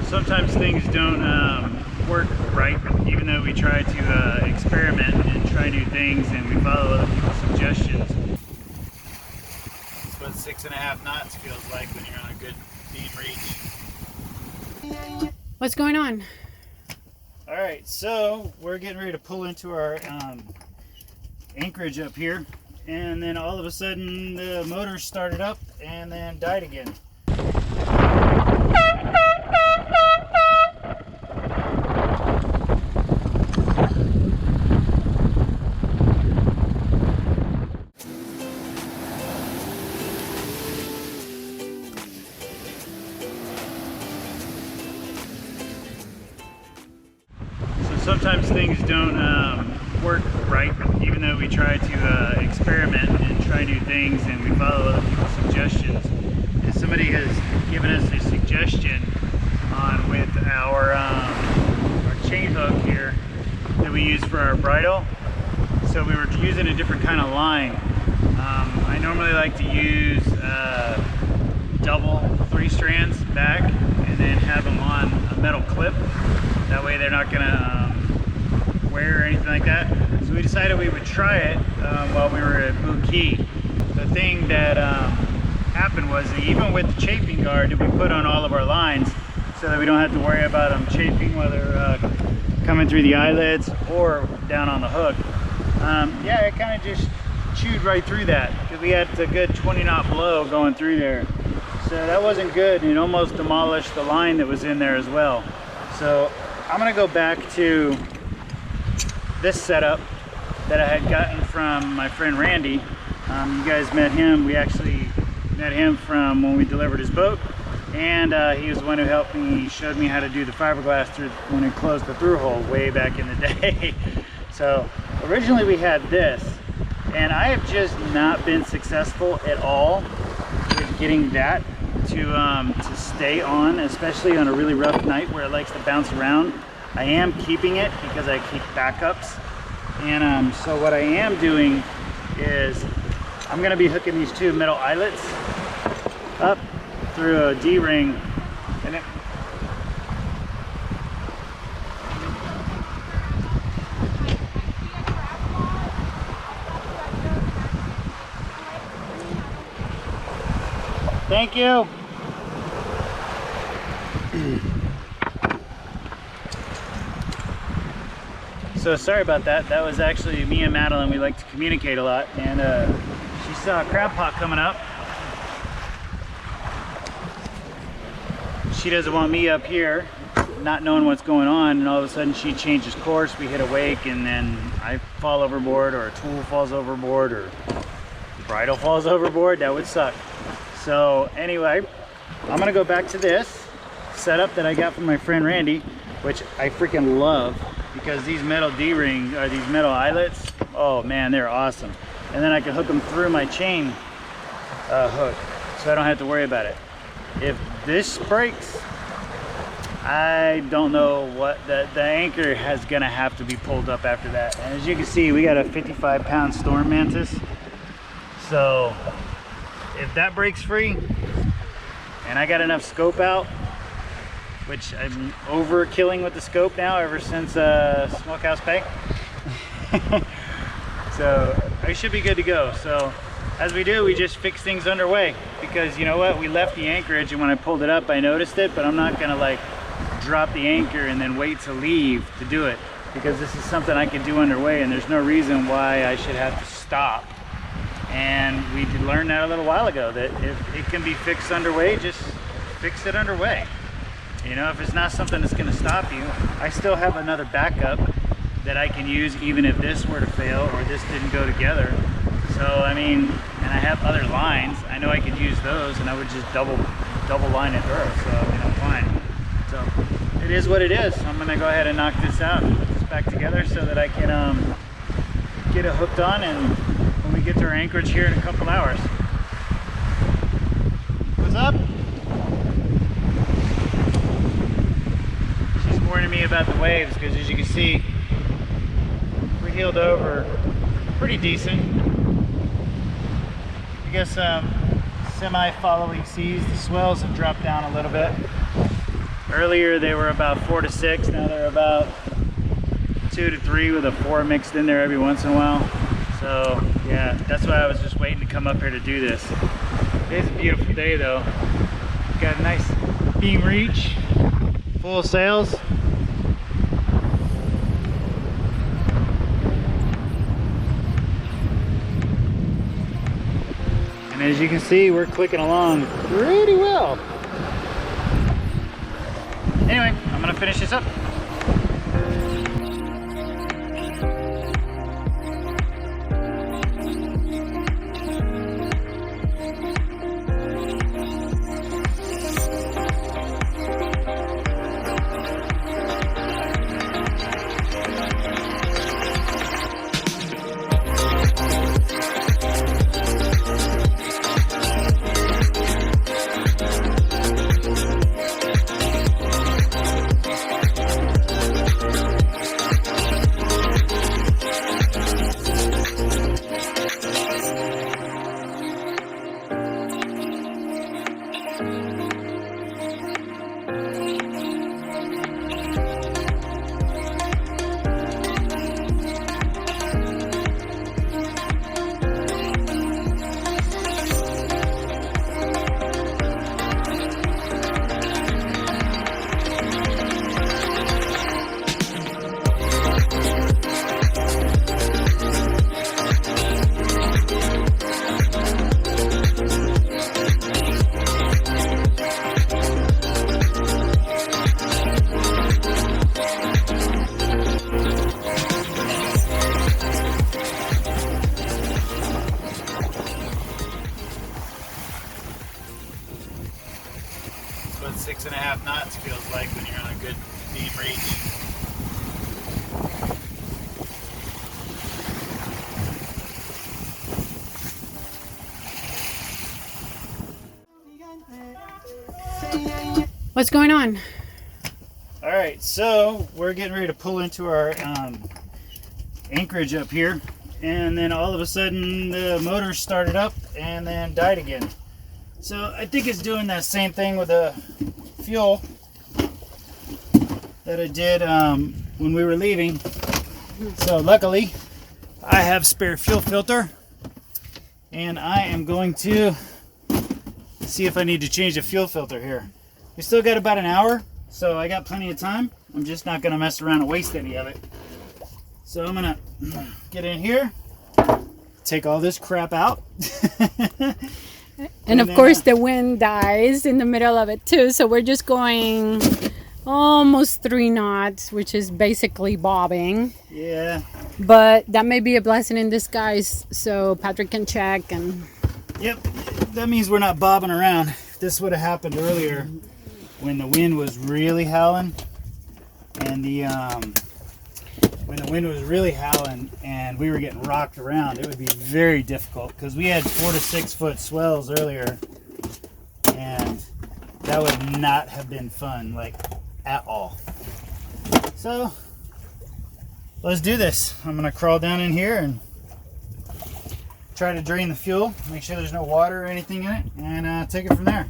Sometimes things don't work right, even though we try to experiment and try new things and we follow other people's suggestions. That's what 6.5 knots feels like when you're on a good beam reach. What's going on? Alright, so we're getting ready to pull into our anchorage up here, and then all of a sudden the motor started up and then died again. Sometimes things don't work right, even though we try to experiment and try new things and we follow other people's suggestions. And somebody has given us a suggestion on with our chain hook here that we use for our bridle. So we were using a different kind of line. I normally like to use double 3 strands back and then have them on a metal clip. That way they're not gonna wear or anything like that. So we decided we would try it while we were at Blue Key. The thing that happened was that even with the chafing guard that we put on all of our lines so that we don't have to worry about them chafing while they're coming through the eyelets or down on the hook. Yeah, it kind of just chewed right through that because we had a good 20 knot blow going through there. So that wasn't good, and it almost demolished the line that was in there as well. So I'm gonna go back to this setup that I had gotten from my friend Randy. You guys met him. We actually met him from when we delivered his boat, and he was the one who helped me, showed me how to do the fiberglass through when it closed the through hole way back in the day. So originally we had this, and I have just not been successful at all with getting that to stay on, especially on a really rough night where it likes to bounce around. I am keeping it because I keep backups, and so what I am doing is I'm going to be hooking these 2 metal eyelets up through a D-ring, and it thank you. So sorry about that. That was actually me and Madeline. We like to communicate a lot, and she saw a crab pot coming up. She doesn't want me up here, not knowing what's going on, and all of a sudden she changes course. We hit a wake, and then I fall overboard, or a tool falls overboard, or the bridle falls overboard. That would suck. So anyway, I'm gonna go back to this setup that I got from my friend Randy, which I freaking love, because these metal D-rings, or these metal eyelets, oh man, they're awesome. And then I can hook them through my chain hook, so I don't have to worry about it. If this breaks, I don't know what, the anchor is gonna have to be pulled up after that. And as you can see, we got a 55-pound storm mantis. So if that breaks free, and I got enough scope out, which I'm overkilling with the scope now ever since Smokehouse Bay. So I should be good to go. So as we do, we just fix things underway, because you know what, we left the anchorage, and when I pulled it up I noticed it, but I'm not gonna like drop the anchor and then wait to leave to do it, because this is something I can do underway, and there's no reason why I should have to stop. And we did learn that a little while ago, that if it can be fixed underway, just fix it underway. You know, if it's not something that's going to stop you, I still have another backup that I can use even if this were to fail or this didn't go together. So I mean, and I have other lines. I know I could use those, and I would just double line it through. So you know, fine. So it is what it is. I'm going to go ahead and knock this out and put this back together so that I can get it hooked on, and when we get to our anchorage here in a couple hours. What's up? Warning me about the waves, because as you can see, we heeled over pretty decent. I guess semi-following seas, the swells have dropped down a little bit. Earlier they were about 4 to 6, now they're about 2 to 3 with a 4 mixed in there every once in a while. So yeah, that's why I was just waiting to come up here to do this. It's a beautiful day though. Got a nice beam reach, full sails. And as you can see, we're clicking along pretty well. Anyway, I'm gonna finish this up. What 6.5 knots feels like when you're on a good beam reach. What's going on? All right, so we're getting ready to pull into our anchorage up here, and then all of a sudden the motor started up and then died again. So I think it's doing that same thing with the fuel that it did when we were leaving. So luckily I have spare fuel filter, and I am going to see if I need to change the fuel filter here. We still got about an hour, so I got plenty of time. I'm just not gonna mess around and waste any of it. So I'm gonna get in here, take all this crap out. And of course the wind dies in the middle of it too, so we're just going almost 3 knots, which is basically bobbing. Yeah. But that may be a blessing in disguise, so Patrick can check. And yep, that means we're not bobbing around. If this would have happened earlier when the wind was really howling, and when the wind was really howling and we were getting rocked around, it would be very difficult, because we had 4 to 6 foot swells earlier, and that would not have been fun, like, at all. So let's do this. I'm gonna crawl down in here and try to drain the fuel, make sure there's no water or anything in it, and take it from there.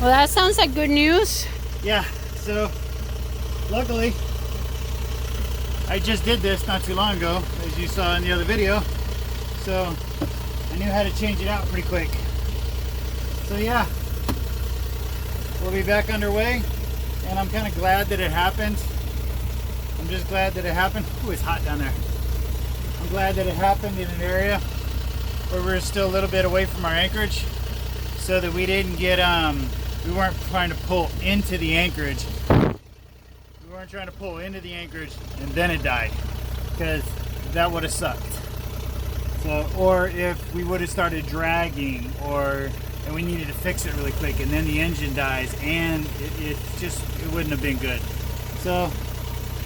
well, that sounds like good news. Yeah, so luckily I just did this not too long ago, as you saw in the other video, so I knew how to change it out pretty quick. So yeah, we'll be back underway, and I'm kind of glad that it happened. I'm just glad that it happened. Ooh, it's hot down there. I'm glad that it happened in an area where we're still a little bit away from our anchorage, so that we didn't get we weren't trying to pull into the anchorage. We weren't trying to pull into the anchorage and then it died, because that would have sucked. So, or if we would have started dragging, and we needed to fix it really quick, and then the engine dies, and it wouldn't have been good. So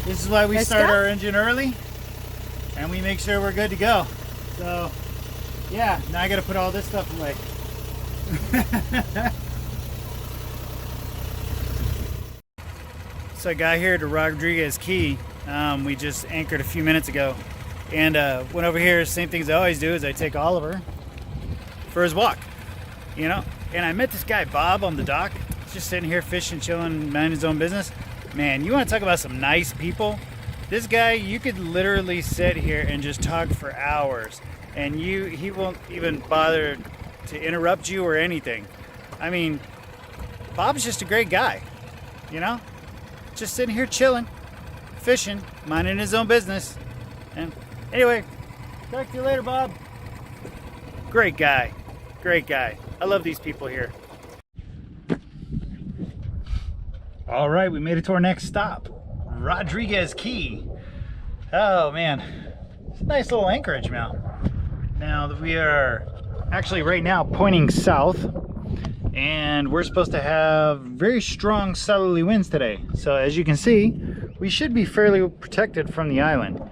this is why we start our engine early, and we make sure we're good to go. So yeah, now I got to put all this stuff away. So I got here to Rodriguez Key. We just anchored a few minutes ago, And went over here, same things I always do is I take Oliver for his walk, you know. And I met this guy Bob on the dock. He's just sitting here fishing, chilling, minding his own business. Man, you want to talk about some nice people? This guy, you could literally sit here and just talk for hours, and he won't even bother to interrupt you or anything. I mean, Bob's just a great guy, you know? Just sitting here chilling, fishing, minding his own business. And anyway, talk to you later, Bob. Great guy. Great guy. I love these people here. All right, we made it to our next stop, Rodriguez Key. Oh man, it's a nice little anchorage now. Now we are actually right now pointing south, and we're supposed to have very strong southerly winds today. So as you can see, we should be fairly protected from the island.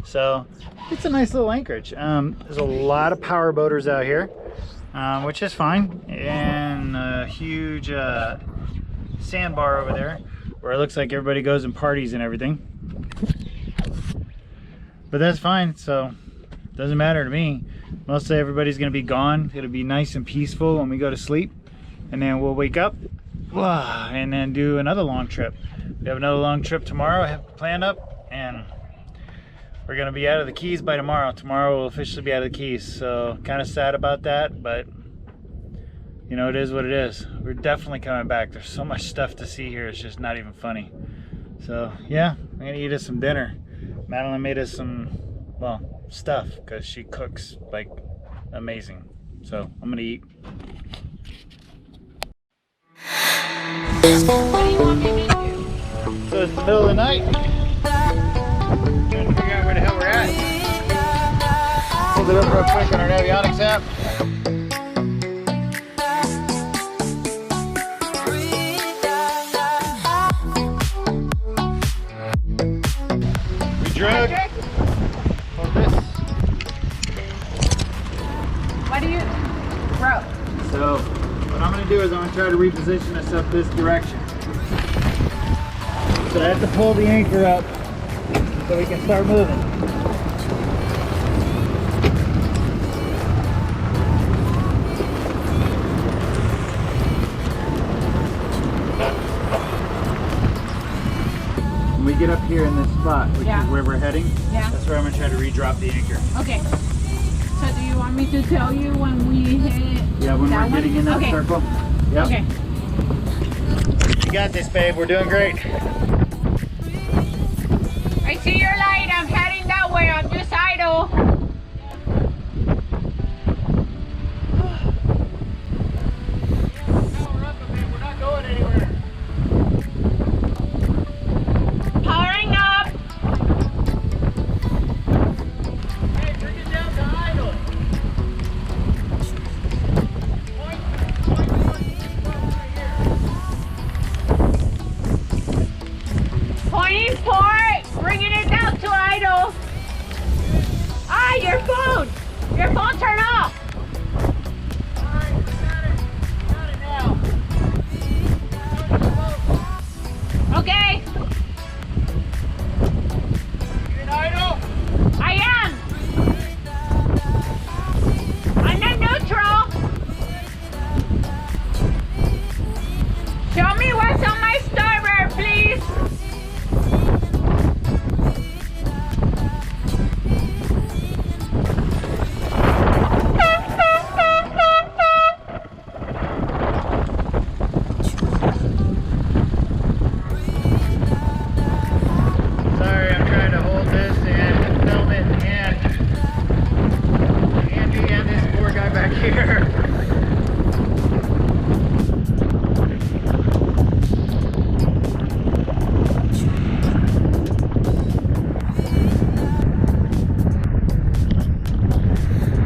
So it's a nice little anchorage. There's a lot of power boaters out here, which is fine, and a huge sandbar over there where it looks like everybody goes and parties and everything. But that's fine, so it doesn't matter to me. Mostly everybody's gonna be gone. It'll be nice and peaceful when we go to sleep, and then we'll wake up and then do another long trip. We have another long trip tomorrow, I have planned up, and we're gonna be out of the Keys by tomorrow. Tomorrow we'll officially be out of the Keys, so kind of sad about that, but you know, it is what it is. We're definitely coming back. There's so much stuff to see here, it's just not even funny. So yeah, I'm gonna eat us some dinner. Madeline made us some, well, stuff, because she cooks like amazing. So I'm gonna eat. What do you want me to do? So it's the middle of the night. Trying to figure out where the hell we're at. Pulled it up real quick on our Navionics app. Drug. Hold this. What do you rope? So what I'm going to do is I'm going to try to reposition us up this direction. So I have to pull the anchor up so we can start moving. When we get up here in this spot, which is where we're heading, that's where I'm going to try to re-drop the anchor. Okay. So do you want me to tell you when we hit when we're getting in that circle? Yep. Okay. You got this, babe. We're doing great. I see your light. I'm heading that way. I'm just idle. We're not going anywhere. Powering up. Hey, bring it down to idle. Point right here. Pointing port. Bringing it down to idle. Ah, your phone. Your phone turn off. Alright, got it now. Okay. You in idle? I am. I'm in neutral. Show me what's on my starboard, please. Sorry, I'm trying to hold this and film it and Andy and this poor guy back here.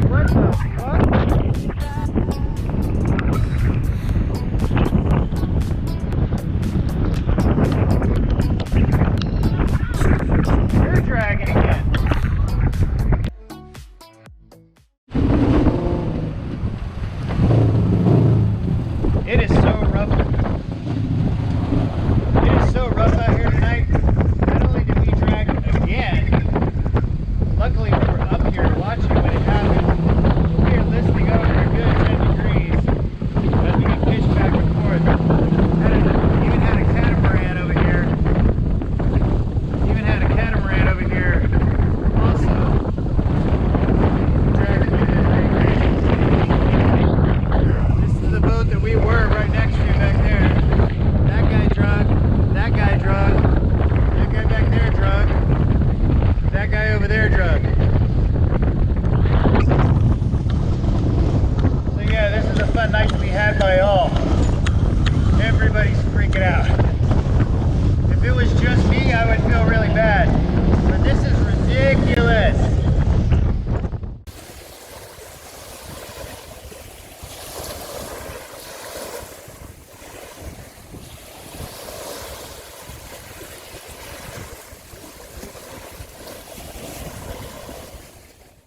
What the?